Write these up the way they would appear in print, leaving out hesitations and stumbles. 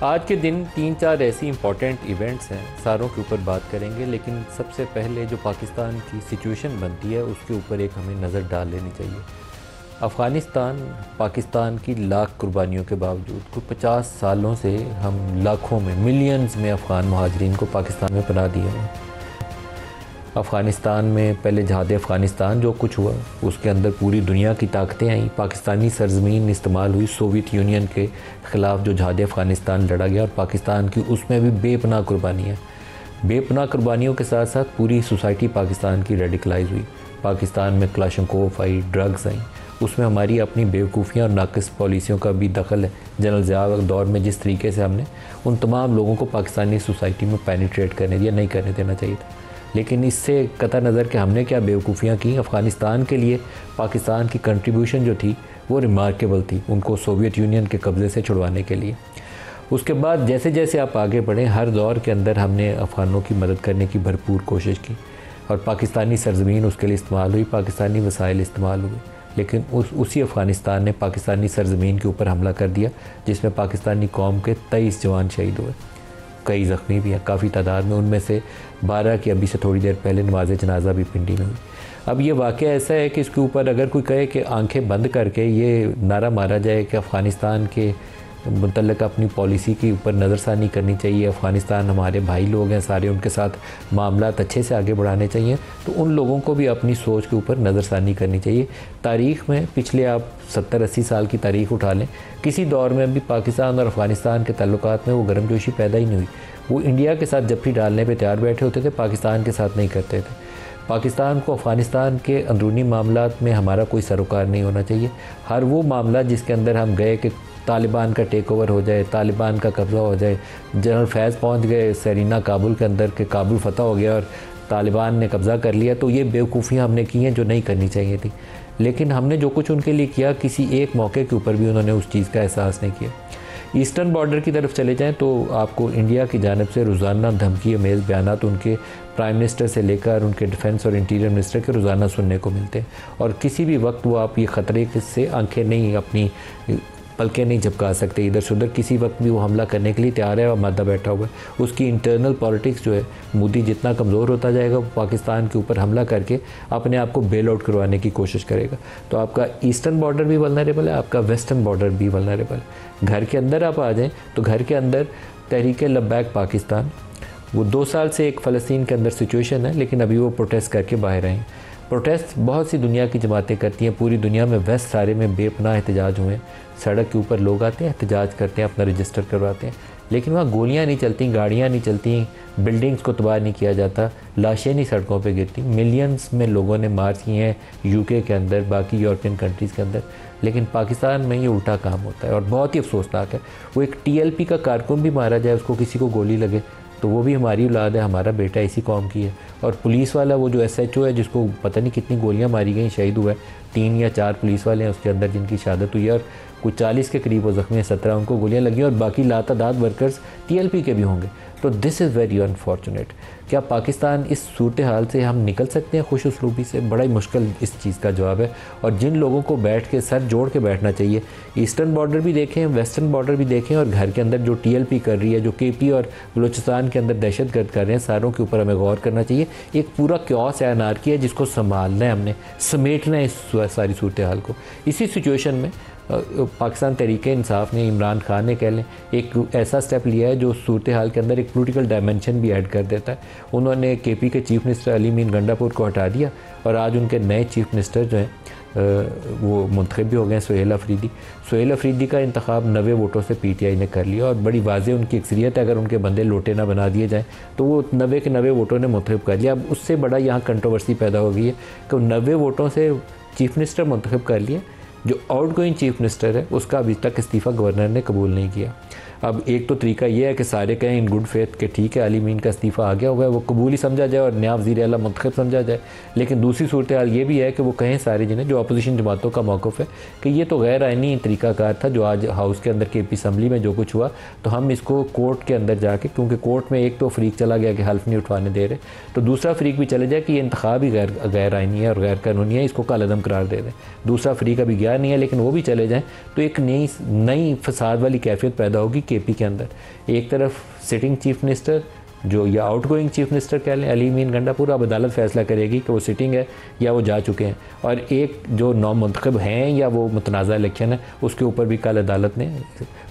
आज के दिन 3-4 ऐसी इंपॉर्टेंट इवेंट्स हैं, सारों के ऊपर बात करेंगे, लेकिन सबसे पहले जो पाकिस्तान की सिचुएशन बनती है उसके ऊपर एक हमें नज़र डाल लेनी चाहिए। अफ़गानिस्तान पाकिस्तान की लाख कुर्बानियों के बावजूद कुछ 50 सालों से हम लाखों में, मिलियंस में अफ़गान महाजरीन को पाकिस्तान में पनाह दिए हैं। अफ़गानिस्तान में पहले जहाद अफ़गानिस्तान जो कुछ हुआ उसके अंदर पूरी दुनिया की ताकतें आई, पाकिस्तानी सरज़मीन इस्तेमाल हुई, सोवियत यूनियन के ख़िलाफ़ जो जहाद अफ़गानिस्तान लड़ा गया और पाकिस्तान की उसमें भी बेपनाह कुर्बानियाँ, बेपनाह कुर्बानियों के साथ साथ पूरी सोसाइटी पाकिस्तान की रेडिकलाइज हुई। पाकिस्तान में क्लाशनकोफ आई, ड्रग्स आई, उसमें हमारी अपनी बेवकूफ़ियाँ और नाक़िस पॉलिसियों का भी दखल है। जनरल ज़िया के दौर में जिस तरीके से हमने उन तमाम लोगों को पाकिस्तानी सोसाइटी में पेनिट्रेट करने दिया, नहीं करने देना चाहिए था। लेकिन इससे कतई नज़र कि हमने क्या बेवकूफ़ियाँ की, अफ़गानिस्तान के लिए पाकिस्तान की कंट्रीब्यूशन जो थी वो रिमार्केबल थी, उनको सोवियत यूनियन के कब्ज़े से छुड़वाने के लिए। उसके बाद जैसे जैसे आप आगे बढ़ें, हर दौर के अंदर हमने अफ़गानों की मदद करने की भरपूर कोशिश की और पाकिस्तानी सरज़मीन उसके लिए इस्तेमाल हुई, पाकिस्तानी वसाइल इस्तेमाल हुए। लेकिन उसी अफ़गानिस्तान ने पाकिस्तानी सरज़मीन के ऊपर हमला कर दिया, जिसमें पाकिस्तानी कौम के 23 जवान शहीद हुए, कई ज़ख्मी भी हैं काफ़ी तादाद में, उनमें से 12 की अभी से थोड़ी देर पहले नमाज जनाजा भी पिंडी में हुई। अब ये वाक़या ऐसा है कि इसके ऊपर अगर कोई कहे कि आंखें बंद करके ये नारा मारा जाए कि अफ़गानिस्तान के मुतल्लिक़ अपनी पॉलिसी के ऊपर नज़रसानी करनी चाहिए, अफ़गानिस्तान हमारे भाई लोग हैं सारे, उनके साथ मामलात अच्छे से आगे बढ़ाने चाहिए, तो उन लोगों को भी अपनी सोच के ऊपर नज़रसानी करनी चाहिए। तारीख़ में पिछले आप 70-80 साल की तारीख़ उठा लें, किसी दौर में भी पाकिस्तान और अफ़गानिस्तान के ताल्लुकात में वो गर्मजोशी पैदा ही नहीं हुई। वो इंडिया के साथ जफ्फी डालने पे तैयार बैठे होते थे, पाकिस्तान के साथ नहीं करते थे। पाकिस्तान को अफ़गानिस्तान के अंदरूनी मामलात में हमारा कोई सरोकार नहीं होना चाहिए। हर वो मामला जिसके अंदर हम गए कि तालिबान का टेक ओवर हो जाए, तालिबान का कब्ज़ा हो जाए, जनरल फैज़ पहुंच गए सेरीना काबुल के अंदर के काबुल फ़तह हो गया और तालिबान ने कब्ज़ा कर लिया, तो ये बेवकूफ़ियाँ हमने की हैं जो नहीं करनी चाहिए थी। लेकिन हमने जो कुछ उनके लिए किया, किसी एक मौके के ऊपर भी उन्होंने उस चीज़ का एहसास नहीं किया। ईस्टर्न बॉर्डर की तरफ चले जाएं तो आपको इंडिया की जानिब से रोज़ाना धमकी अमेज़ बयानात उनके प्राइम मिनिस्टर से लेकर उनके डिफेंस और इंटीरियर मिनिस्टर के रोज़ाना सुनने को मिलते हैं, और किसी भी वक्त वो आप ये ख़तरे से आंखें नहीं, अपनी पलकें नहीं झपका सकते इधर से उधर, किसी वक्त भी वो हमला करने के लिए तैयार है और मादा बैठा हुआ है। उसकी इंटरनल पॉलिटिक्स जो है, मोदी जितना कमज़ोर होता जाएगा वो पाकिस्तान के ऊपर हमला करके अपने आप को बेल आउट करवाने की कोशिश करेगा। तो आपका ईस्टर्न बॉर्डर भी वल्नरेबल है, आपका वेस्टर्न बॉर्डर भी वल्नरेबल है। घर के अंदर आप आ जाएँ तो घर के अंदर तहरीक लब्बैक पाकिस्तान, वो 2 साल से एक फ़लस्तीन के अंदर सिचुएशन है, लेकिन अभी वो प्रोटेस्ट करके बाहर आए। प्रोटेस्ट बहुत सी दुनिया की जमातें करती हैं, पूरी दुनिया में वेस्ट सारे में बेपनाह एहतजाज हुए। सड़क के ऊपर लोग आते हैं, एहतजाज करते हैं, अपना रजिस्टर करवाते हैं, लेकिन वहाँ गोलियाँ नहीं चलती, गाड़ियाँ नहीं चलती, बिल्डिंग्स को तबाह नहीं किया जाता, लाशें नहीं सड़कों पे गिरती। मिलियंस में लोगों ने मार्च किए हैं यूके के अंदर, बाकी यूरोपियन कंट्रीज़ के अंदर, लेकिन पाकिस्तान में ये उल्टा काम होता है और बहुत ही अफसोसनाक है। वो एक TLP का कारकुन भी मारा जाए, उसको किसी को गोली लगे तो वो भी हमारी औलाद है, हमारा बेटा इसी कौम की है। और पुलिस वाला वो जो SHO है जिसको पता नहीं कितनी गोलियां मारी गई, शहीद हुआ है, 3 या 4 पुलिस वाले हैं उसके अंदर जिनकी शहादत हुई है, और कुछ 40 के करीब वो ज़ख्मी हैं, 17 उनको गोलियां लगी और बाकी लातादाद वर्कर्स TLP के भी होंगे। तो दिस इज़ वेरी अनफॉर्चुनेट। क्या पाकिस्तान इस सूरत हाल से हम निकल सकते हैं खुश उसलूबी से? बड़ा ही मुश्किल इस चीज़ का जवाब है, और जिन लोगों को बैठ के सर जोड़ के बैठना चाहिए, ईस्टर्न बॉर्डर भी देखें, वेस्टर्न बॉर्डर भी देखें, और घर के अंदर जो TLP कर रही है, जो KP और बलूचिस्तान के अंदर दहशतगर्द कर रहे हैं, सारों के ऊपर हमें गौर करना चाहिए। एक पूरा क्योस है, अनार्की है, जिसको संभालना है, हमने समेटना है इस सारी सूरत हाल को। इसी सिचुएशन में पाकिस्तान तहरीक इंसाफ ने, इमरान खान ने कह लें, एक ऐसा स्टेप लिया है जो सूरत हाल के अंदर एक पॉलिटिकल डायमेंशन भी ऐड कर देता है। उन्होंने KP के chief minister Ali mean Gandapur को हटा दिया और आज उनके नए चीफ मिनिस्टर जो हैं वो मुंतखब भी हो गए, सोहेल अफरीदी। सोहेल अफरीदी का इंतखाब 90 वोटों से PTI ने कर लिया और बड़ी वाज़े उनकी अक्सरियत है, अगर उनके बंदे लोटे ना बना दिए जाएँ तो वो 90 के 90 वोटों ने मुंतखब कर लिया। अब उससे बड़ा यहाँ कंट्रोवर्सी पैदा हो गई है कि 90 वोटों से चीफ मिनिस्टर मुंतखब कर लिए, जो आउटगोइंग चीफ मिनिस्टर है उसका अभी तक इस्तीफ़ा गवर्नर ने कबूल नहीं किया। अब एक तो तरीका ये है कि सारे कहें इन गुड फेथ कि ठीक है अली मीन का इस्तीफ़ा आ गया हुआ है, वो कबूल ही समझा जाए और नया वज़ीर आला मुंतखब समझा जाए। लेकिन दूसरी सूरत हाल ये भी है कि वो कहें सारे जिन्हें, जो अपोजिशन जमातों का मौक़िफ़ है, कि ये तो गैर आइनी तरीक़ाकार था जो आज हाउस के अंदर KP असम्बली में जो कुछ हुआ, तो हम इसको कोर्ट के अंदर जाके, क्योंकि कोर्ट में एक तो फ़रीक चला गया कि हल्फ नहीं उठवाने दे रहे, तो दूसरा फ़रीक भी चले जाए कि ये इंतखाब ही गैर आइनी है और गैर कानूनी है, इसको कालेअदम करार दे दें। दूसरा फ़रीक अभी गया नहीं है, लेकिन वो भी चले जाएँ तो एक नई फसाद वाली कैफियत पैदा होगी केपी के अंदर। एक तरफ सिटिंग चीफ मिनिस्टर जो या आउटगोइंग चीफ मिनिस्टर कह लें अली मीन गंडापुर, अब अदालत फैसला करेगी कि वो सिटिंग है या वो जा चुके हैं, और एक जो नौमुंतखब हैं या वो मुतनाज़ा इलेक्शन है उसके ऊपर भी कल अदालत ने,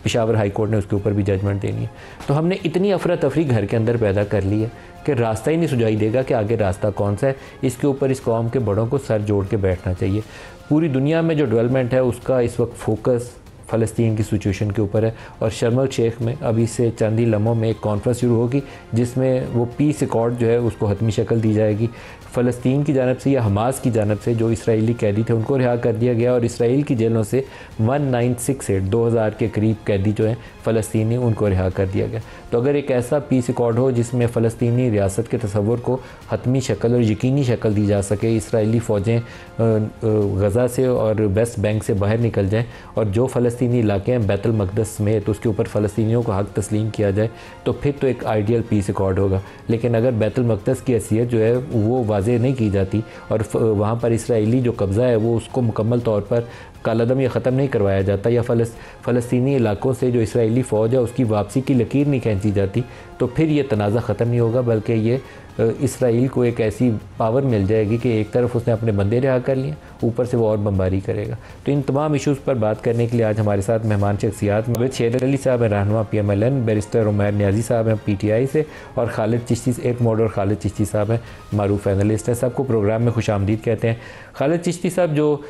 पेशावर हाई कोर्ट ने उसके ऊपर भी जजमेंट देनी है। तो हमने इतनी अफरा तफरी घर के अंदर पैदा कर ली है कि रास्ता ही नहीं सुझाई देगा कि आगे रास्ता कौन सा है। इसके ऊपर इस कौम के बड़ों को सर जोड़ के बैठना चाहिए। पूरी दुनिया में जो डेवलपमेंट है उसका इस वक्त फोकस फ़लस्तीन की सिचुएशन के ऊपर है, और शर्म अल शेख में अभी से चंद ही लम्हों में एक कॉन्फ्रेंस शुरू होगी जिसमें वो पीस अकॉर्ड जो है उसको हतमी शक्ल दी जाएगी। फ़लस्तीन की जानब से या हमास की जानब से जो इसराइली कैदी थे उनको रिहा कर दिया गया, और इसराइल की जेलों से 1968 2000 के करीब कैदी जो हैं फ़लस्तीनी उनको रिहा कर दिया गया। तो अगर एक ऐसा पीस अकॉर्ड हो जिसमें फ़लस्तीनी रियासत के तसव्वुर को हतमी शक्ल और यकीनी शक्ल दी जा सके, इसराइली फ़ौजें गज़ा से और वेस्ट बैंक से बाहर निकल जाएँ और जो फ़लस्तीनी इलाके हैं बैतुल मक़दस में तो उसके ऊपर फ़लस्तीनियों को हक़ तस्लीम किया जाए, तो फिर तो एक आइडियल पीस अकॉर्ड होगा। लेकिन अगर बैतुल मक़दस की हैसियत जो है वो वाज़ेह नहीं की जाती और वहाँ पर इसराइली जो कब्ज़ा है वो उसको मुकम्मल तौर पर कालादम या ख़त्म नहीं करवाया जाता, या फ़लस्तीनी इलाकों से जो इसराइली फ़ौज है उसकी वापसी की लकीर नहीं खींची जाती, तो फिर ये तनाज़ा ख़त्म नहीं होगा, बल्कि ये इसराइल को एक ऐसी पावर मिल जाएगी कि एक तरफ उसने अपने बंदे रिहा कर लिए, ऊपर से वो और बमबारी करेगा। तो इन तमाम इशूज़ पर बात करने के लिए आज हमारे साथ मेहमान शख्सियात में शेर अली साहब हैं, रहनुमा PMLN, बैरिस्टर उमैर नियाज़ी साहब हैं PTI से, और खालिद चिश्ती, एक मॉडल खालिद चिश्ती साहब हैं, मारूफ एनालिस्ट हैं। सबको प्रोग्राम में खुशामदीद कहते हैं। खालिद चिश्ती साहब, जो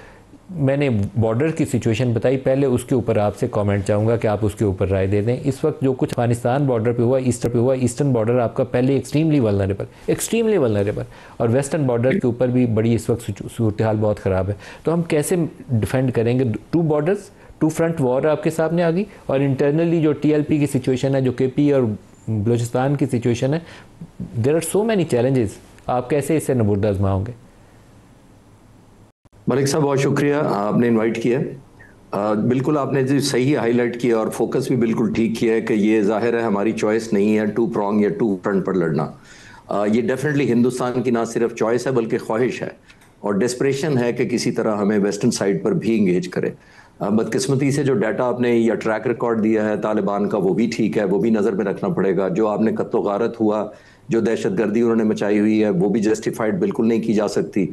मैंने बॉर्डर की सिचुएशन बताई पहले, उसके ऊपर आपसे कमेंट चाहूँगा कि आप उसके ऊपर राय दे दें। इस वक्त जो कुछ अफगानिस्तान बॉर्डर पे हुआ, ईस्टर्न बॉर्डर आपका पहले एक्सट्रीमली वल्नरेबल, और वेस्टर्न बॉर्डर के ऊपर भी बड़ी इस वक्त सूरत हाल बहुत ख़राब है। तो हम कैसे डिफेंड करेंगे? Two borders, two front war आपके सामने आ गई, और इंटरनली जो TLP की सिचुएशन है, जो KP और बलूचिस्तान की सिचुएशन है, there are so many challenges. आप कैसे इससे नबूर्द आजमाओगे? मलिक साहब, बहुत शुक्रिया, आपने इनवाइट किया। बिल्कुल आपने जो सही हाईलाइट किया और फोकस भी बिल्कुल ठीक किया है कि ये जाहिर है हमारी चॉइस नहीं है टू प्रॉन्ग या टू फ्रंट पर लड़ना। ये डेफिनेटली हिंदुस्तान की ना सिर्फ चॉइस है बल्कि ख्वाहिश है और डेस्परेशन है कि किसी तरह हमें वेस्टर्न साइड पर भी इंगेज करे। बदकिस्मती से जो डाटा आपने या ट्रैक रिकॉर्ड दिया है तालिबान का, वो भी ठीक है, वो भी नज़र में रखना पड़ेगा। जो आपने कत्लो गारत हुआ, जो दहशतगर्दी उन्होंने मचाई हुई है, वो भी जस्टिफाइड बिल्कुल नहीं की जा सकती।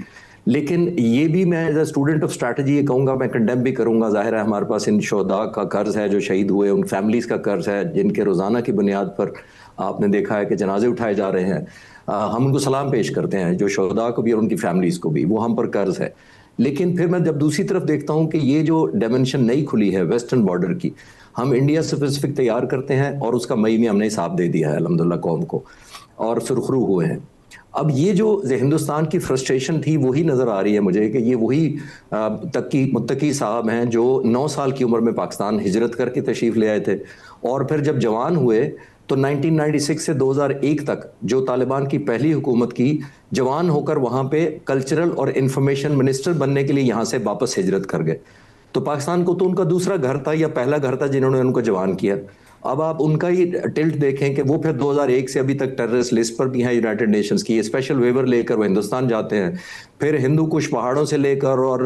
लेकिन ये भी मैं as a student of strategy ये कहूँगा, मैं कंडेम भी करूँगा। ज़ाहिर है हमारे पास इन शोहदा का कर्ज है जो शहीद हुए, उन फैमिलीज़ का कर्ज है जिनके रोज़ाना की बुनियाद पर आपने देखा है कि जनाजे उठाए जा रहे हैं। हम उनको सलाम पेश करते हैं, जो शोहदा को भी और उनकी फैमिलीज़ को भी, वो हम पर कर्ज है। लेकिन फिर मैं जब दूसरी तरफ देखता हूँ कि ये जो डायमेंशन नई खुली है वेस्टर्न बॉर्डर की, हम इंडिया स्पेसिफिक तैयार करते हैं और उसका मई में हमने हिसाब दे दिया है अल्हम्दुलिल्लाह कौम को, और सुरखरू हुए हैं। अब ये जो हिंदुस्तान की फ्रस्ट्रेशन थी वही नज़र आ रही है मुझे कि ये वही मुत्तकी साहब हैं जो 9 साल की उम्र में पाकिस्तान हिजरत करके तशरीफ़ ले आए थे, और फिर जब जवान हुए तो 1996 से 2001 तक जो तालिबान की पहली हुकूमत की, जवान होकर वहाँ पे कल्चरल और इंफॉर्मेशन मिनिस्टर बनने के लिए यहाँ से वापस हिजरत कर गए। तो पाकिस्तान को तो उनका दूसरा घर था या पहला घर था जिन्होंने उनको जवान किया। अब आप उनका ही टिल्ट देखें कि वो फिर 2001 से अभी तक टेररिस्ट लिस्ट पर भी हैं यूनाइटेड नेशंस की। स्पेशल वेवर लेकर वो हिंदुस्तान जाते हैं, फिर हिंदू कुश पहाड़ों से लेकर और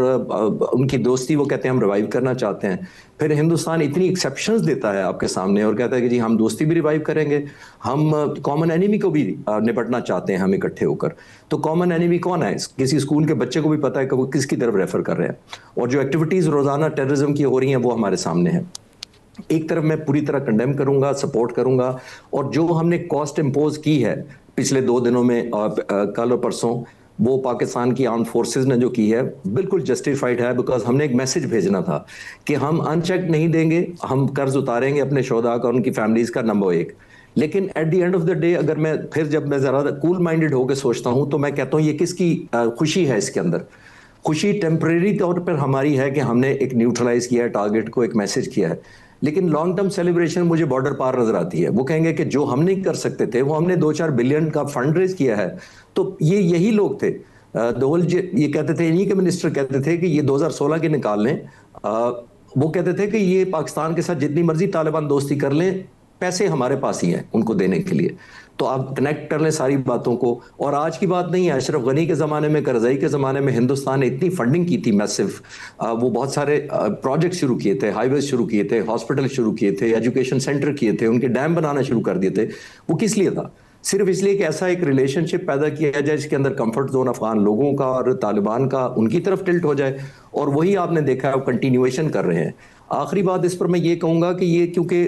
उनकी दोस्ती वो कहते हैं हम रिवाइव करना चाहते हैं। फिर हिंदुस्तान इतनी एक्सेप्शंस देता है आपके सामने और कहता है कि जी हम दोस्ती भी रिवाइव करेंगे, हम कॉमन एनिमी को भी निपटना चाहते हैं हम इकट्ठे होकर। तो कॉमन एनिमी कौन है? किसी स्कूल के बच्चे को भी पता है कि वो किसकी तरफ रेफर कर रहे हैं, और जो एक्टिविटीज़ रोज़ाना टेररिज्म की हो रही हैं वो हमारे सामने है। एक तरफ मैं पूरी तरह कंडेम करूंगा, सपोर्ट करूंगा, और जो हमने कॉस्ट इम्पोज की है पिछले 2 दिनों में, कल और परसों, वो पाकिस्तान की आर्म फोर्सेस ने जो की है बिल्कुल जस्टिफाइड है। बिकॉज हमने एक मैसेज भेजना था कि हम अनचेक नहीं देंगे, हम कर्ज उतारेंगे अपने शोहदा का, उनकी फैमिलीज का, नंबर 1। लेकिन at the end of the day अगर मैं फिर जब मैं ज़रा कूल माइंडेड होकर सोचता हूँ तो मैं कहता हूँ ये किसकी खुशी है? इसके अंदर खुशी टेम्परेरी तौर पर हमारी है कि हमने एक न्यूट्रलाइज किया है टारगेट को, एक मैसेज किया है। लेकिन लॉन्ग टर्म सेलिब्रेशन मुझे बॉर्डर पार नजर आती है। वो कहेंगे कि जो हम नहीं कर सकते थे वो हमने 2-4 बिलियन का फंड रेज किया है। तो ये यही लोग थे, ये कहते थे, इन्हीं के मिनिस्टर कहते थे कि ये 2016 के निकाल लें। वो कहते थे कि ये पाकिस्तान के साथ जितनी मर्जी तालिबान दोस्ती कर लें, पैसे हमारे पास ही हैं उनको देने के लिए। तो आप कनेक्ट कर लें सारी बातों को। और आज की बात नहीं है, अशरफ गनी के ज़माने में, करज़ई के ज़माने में हिंदुस्तान ने इतनी फंडिंग की थी मैसिव, वो बहुत सारे प्रोजेक्ट शुरू किए थे, हाईवे शुरू किए थे, हॉस्पिटल शुरू किए थे, एजुकेशन सेंटर किए थे, उनके डैम बनाना शुरू कर दिए थे। वो किस लिए था? सिर्फ इसलिए कि ऐसा एक रिलेशनशिप पैदा किया जाए जिसके अंदर कंफर्ट जोन अफगान लोगों का और तालिबान का उनकी तरफ टिल्ट हो जाए। और वही आपने देखा है, कंटिन्यूएशन कर रहे हैं। आखिरी बात इस पर मैं ये कहूँगा कि ये क्योंकि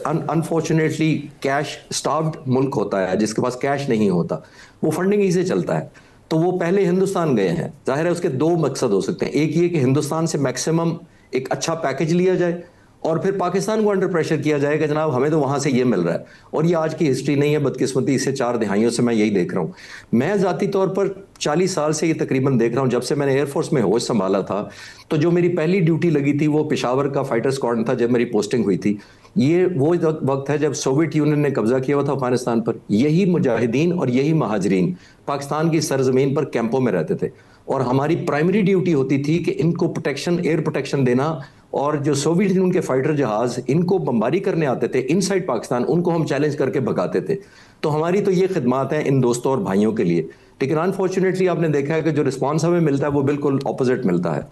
अनफॉर्चुनेटली कैश स्टार्व्ड मुल्क होता है, जिसके पास कैश नहीं होता, वो फंडिंग ही से चलता है। तो वो पहले हिंदुस्तान गए हैं, जाहिर है उसके दो मकसद हो सकते हैं। एक ये कि हिंदुस्तान से मैक्सिमम एक अच्छा पैकेज लिया जाए, और फिर पाकिस्तान को अंडर प्रेशर किया जाए कि जनाब हमें तो वहाँ से ये मिल रहा है। और ये आज की हिस्ट्री नहीं है, बदकिस्मती इससे 4 दहाइयों से मैं यही देख रहा हूँ। मैं ज़ाती तौर पर 40 साल से ये तकरीबन देख रहा हूँ, जब से मैंने एयरफोर्स में होश संभाला था। तो जो मेरी पहली ड्यूटी लगी थी वो पेशावर का फाइटर स्क्वाड्रन था, जब मेरी पोस्टिंग हुई थी। ये वो वक्त है जब सोवियत यूनियन ने कब्जा किया हुआ था अफगानिस्तान पर। यही मुजाहिदीन और यही महाजरीन पाकिस्तान की सरजमीन पर कैंपों में रहते थे, और हमारी प्राइमरी ड्यूटी होती थी कि इनको प्रोटेक्शन, एयर प्रोटेक्शन देना। और जो सोवियत यूनियन के फाइटर जहाज इनको बमबारी करने आते थे इनसाइड पाकिस्तान, उनको हम चैलेंज करके भगाते थे। तो हमारी तो ये खिदमात हैं इन दोस्तों और भाइयों के लिए। लेकिन अनफॉर्चुनेटली आपने देखा है कि जो रिस्पॉन्स हमें मिलता है वो बिल्कुल ऑपोजिट मिलता है।